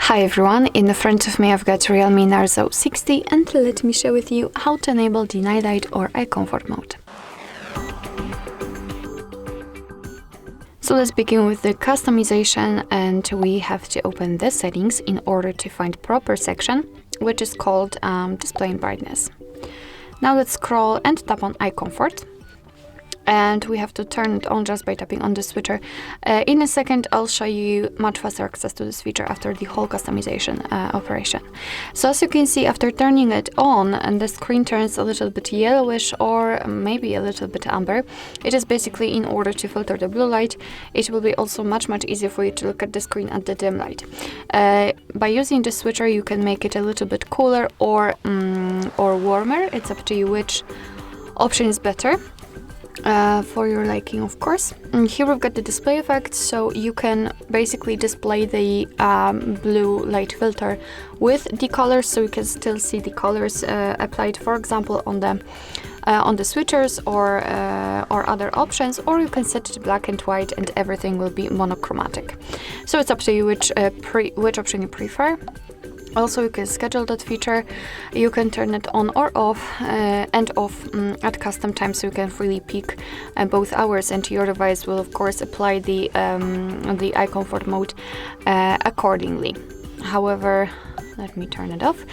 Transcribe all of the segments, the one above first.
Hi everyone, in the front of me I've got REALME Narzo 60 and let me share with you how to enable the night light or eye comfort mode. So let's begin with the customization, and we have to open the settings in order to find proper section, which is called display and brightness. Now let's scroll and tap on eye comfort. And we have to turn it on just by tapping on the switcher. In a second, I'll show you much faster access to this feature after the whole customization operation. So as you can see, after turning it on and the screen turns a little bit yellowish or maybe a little bit amber, it is basically in order to filter the blue light. It will be also much easier for you to look at the screen at the dim light. By using the switcher, you can make it a little bit cooler or warmer. It's up to you which option is better. For your liking, of course. And here we've got the display effect, so you can basically display the blue light filter with the colors, so you can still see the colors applied, for example, on the switchers or other options, or you can set it black and white and everything will be monochromatic. So it's up to you which option you prefer. Also, you can schedule that feature. You can turn it on or off and off at custom times, so you can freely pick both hours, and your device will of course apply the eye comfort mode accordingly. However, let me turn it off.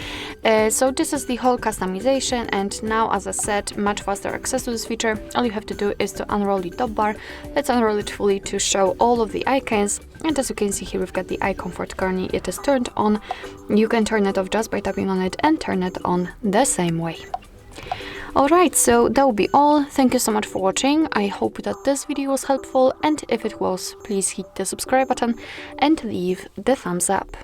So this is the whole customization, and now, as I said, much faster access to this feature. All you have to do is to unroll the top bar. Let's unroll it fully to show all of the icons, and as you can see here, we've got the eye comfort gurney. It is turned on. You can turn it off just by tapping on it and turn it on the same way. Alright, so that will be all. Thank you so much for watching. I hope that this video was helpful, and if it was, please hit the subscribe button and leave the thumbs up.